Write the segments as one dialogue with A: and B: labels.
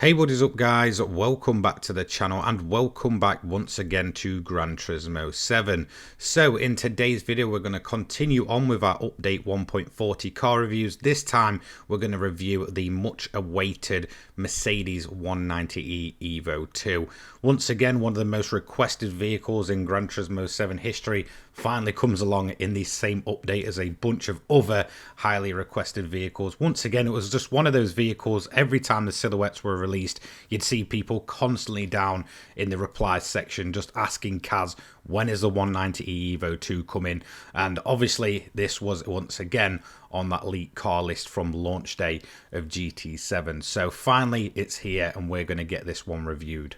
A: Hey, what is up guys, welcome back to the channel and welcome back once again to Gran Turismo 7. So in today's video we're going to continue on with our update 1.40 car reviews. This time we're going to review the much awaited Mercedes 190e Evo 2. Once again, one of the most requested vehicles in Gran Turismo 7 history finally comes along in the same update as a bunch of other highly requested vehicles. Once again, it was just one of those vehicles, every time the silhouettes were released, you'd see people constantly down in the replies section just asking Kaz, when is the 190e Evo 2 coming? And obviously this was once again on that leaked car list from launch day of GT7. So finally it's here and we're going to get this one reviewed.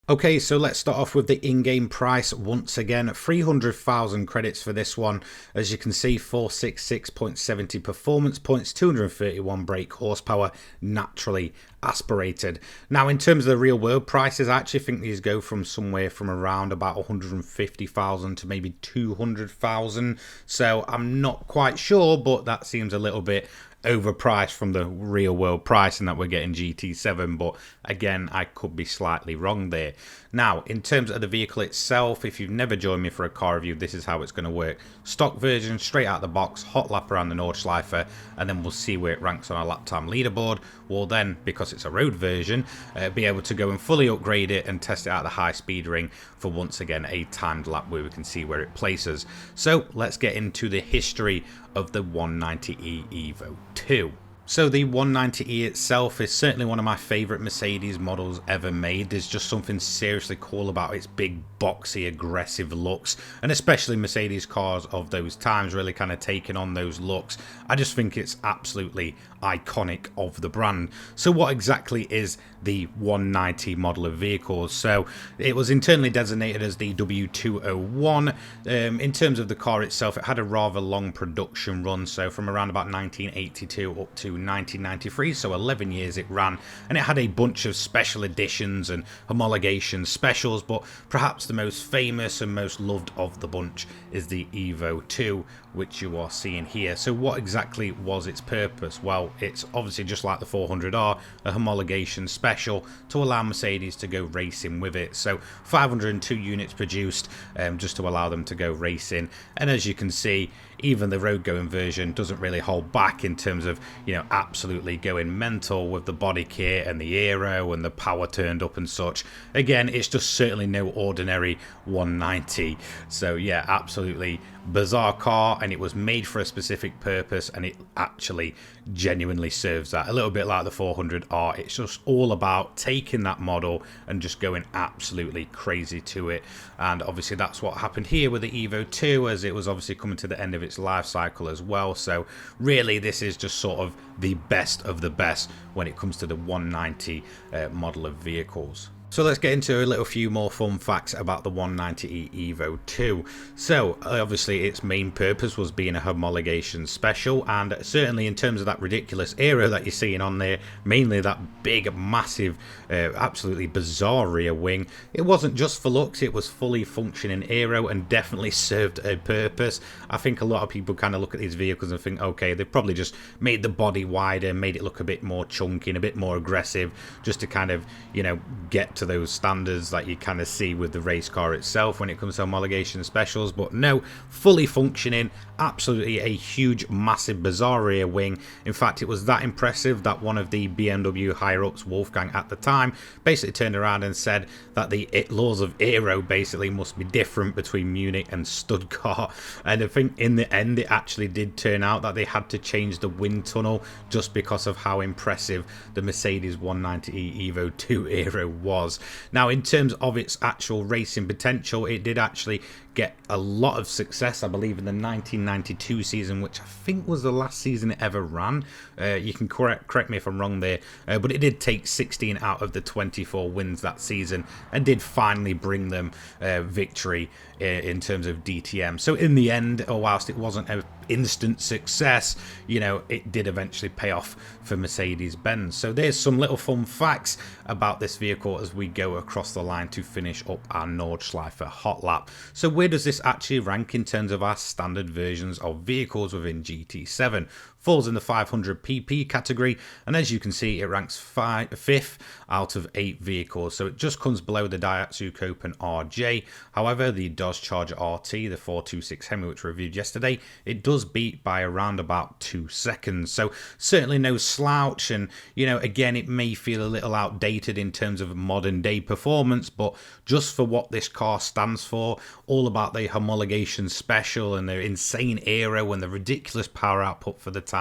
A: Okay, so let's start off with the in-game price. Once again, 300,000 credits for this one. As you can see, 466.70 performance points, 231 brake horsepower, naturally aspirated. Now, in terms of the real world prices, I actually think these go from somewhere from around about 150,000 to maybe 200,000. So I'm not quite sure, but that seems a little bit overpriced from the real world pricing that we're getting GT7, but again, I could be slightly wrong there. Now, in terms of the vehicle itself, if you've never joined me for a car review, this is how it's going to work. Stock version, straight out of the box, hot lap around the Nordschleife, and then we'll see where it ranks on our lap time leaderboard. We'll then, because it's a road version, be able to go and fully upgrade it and test it out the high speed ring for once again a timed lap where we can see where it places. So let's get into the history of the 190e Evo 2. So the 190e itself is certainly one of my favourite Mercedes models ever made. There's just something seriously cool about its big, boxy, aggressive looks, and especially Mercedes cars of those times really kind of taking on those looks. I just think it's absolutely iconic of the brand. So what exactly is the 190 model of vehicles? So it was internally designated as the W201. In terms of the car itself, it had a rather long production run, so from around about 1982 up to 1993, so 11 years it ran, and it had a bunch of special editions and homologation specials, but perhaps the most famous and most loved of the bunch is the Evo 2, which you are seeing here. So what exactly was its purpose? Well, it's obviously just like the 400R, a homologation special to allow Mercedes to go racing with it. So 502 units produced just to allow them to go racing, and as you can see, even the road going version doesn't really hold back in terms of, you know, absolutely going mental with the body kit and the aero and the power turned up and such. Again, it's just certainly no ordinary 190. So yeah, absolutely bizarre car, and it was made for a specific purpose, and it actually genuinely serves that. A little bit like the 400R, it's just all about taking that model and just going absolutely crazy to it. And obviously that's what happened here with the Evo 2, as it was obviously coming to the end of its life cycle as well. So really this is just sort of the best of the best when it comes to the 190 model of vehicles. So let's get into a little few more fun facts about the 190e Evo 2. So obviously its main purpose was being a homologation special, and certainly in terms of that ridiculous aero that you're seeing on there, mainly that big massive absolutely bizarre rear wing, it wasn't just for looks, it was fully functioning aero and definitely served a purpose. I think a lot of people kind of look at these vehicles and think, okay, they've probably just made the body wider, made it look a bit more chunky and a bit more aggressive, just to kind of, you know, get to those standards that you kind of see with the race car itself when it comes to homologation specials. But no, fully functioning, absolutely a huge massive bizarre rear wing. In fact, it was that impressive that one of the BMW higher ups, Wolfgang, at the time basically turned around and said that the laws of aero basically must be different between Munich and Stuttgart, and I think in the end it actually did turn out that they had to change the wind tunnel just because of how impressive the Mercedes 190e Evo 2 aero was. Now, in terms of its actual racing potential, it did actually get a lot of success, I believe, in the 1992 season, which I think was the last season it ever ran. You can correct me if I'm wrong there, but it did take 16 out of the 24 wins that season and did finally bring them victory in terms of DTM. So in the end, whilst it wasn't an instant success, you know, it did eventually pay off for Mercedes-Benz. So there's some little fun facts about this vehicle as we go across the line to finish up our Nordschleife hot lap. So where does this actually rank in terms of our standard versions of vehicles within GT7? falls in the 500 pp category, and as you can see, it ranks 5th out of 8 vehicles, so it just comes below the Daihatsu Copen RJ. However, the Dodge Charger RT, the 426 Hemi, which we reviewed yesterday, it does beat by around about 2 seconds, so certainly no slouch. And again, it may feel a little outdated in terms of modern day performance, but just for what this car stands for, all about the homologation special and the insane aero and the ridiculous power output for the time,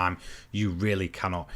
A: you really cannot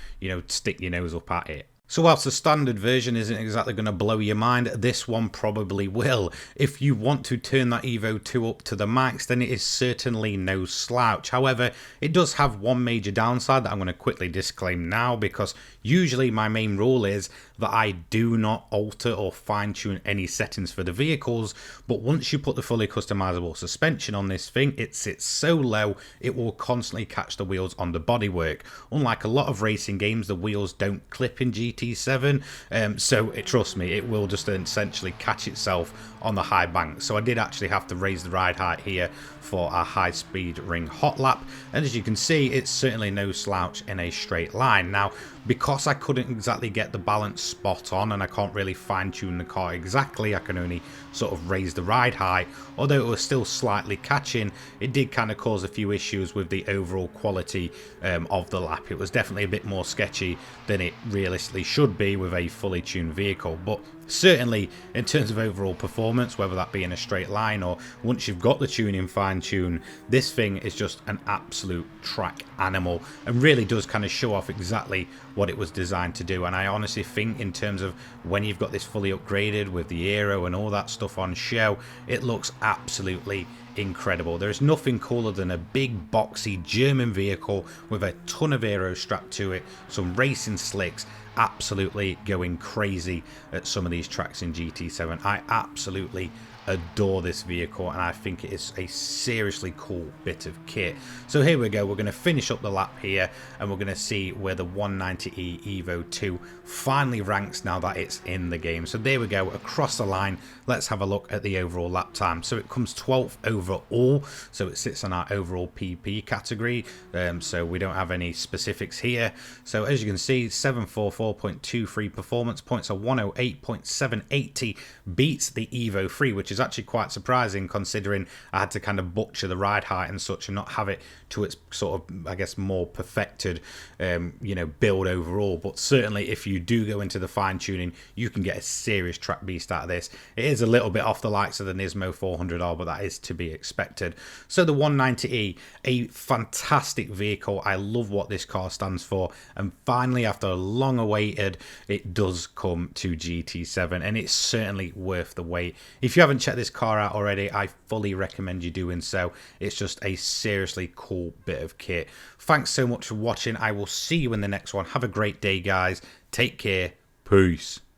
A: stick your nose up at it. So whilst the standard version isn't exactly going to blow your mind, this one probably will. If you want to turn that Evo II up to the max, then it is certainly no slouch. However, it does have one major downside that I'm going to quickly disclaim now, because usually my main rule is that I do not alter or fine-tune any settings for the vehicles, but once you put the fully customizable suspension on this thing, it sits so low it will constantly catch the wheels on the bodywork. Unlike a lot of racing games, the wheels don't clip in GT7, so trust me, it will just essentially catch itself on the high bank. So I did actually have to raise the ride height here for a high-speed ring hot lap, and as you can see, it's certainly no slouch in a straight line. Now, because I couldn't exactly get the balance spot on and I can't really fine-tune the car exactly, I can only sort of raise the ride height. Although it was still slightly catching, it did kind of cause a few issues with the overall quality of the lap. It was definitely a bit more sketchy than it realistically should be with a fully tuned vehicle, but certainly in terms of overall performance, whether that be in a straight line or once you've got the tuning fine-tuned, this thing is just an absolute track animal and really does kind of show off exactly what it was designed to do. And I honestly think in terms of when you've got this fully upgraded with the aero and all that stuff on show, it looks absolutely incredible. There's nothing cooler than a big boxy German vehicle with a ton of aero strapped to it, some racing slicks, absolutely going crazy at some of these tracks in GT7. I absolutely adore this vehicle and I think it is a seriously cool bit of kit. So here we go, we're going to finish up the lap here and we're going to see where the 190e Evo II finally ranks now that it's in the game. So there we go, across the line. Let's have a look at the overall lap time. So it comes 12th overall, so it sits on our overall PP category, so we don't have any specifics here. So as you can see, 744.23 performance points, a 108.780 beats the Evo 3, which is actually quite surprising considering I had to kind of butcher the ride height and such and not have it to its sort of, I guess, more perfected build overall. But certainly if you do go into the fine tuning, you can get a serious track beast out of this. It is a little bit off the likes of the Nismo 400R, but that is to be expected. So the 190e, a fantastic vehicle. I love what this car stands for, and finally after long awaited, it does come to GT7 and it's certainly worth the wait. If you haven't checked this car out already, I fully recommend you doing so. It's just a seriously cool bit of kit. Thanks so much for watching. I will see you in the next one. Have a great day, guys. Take care. Peace.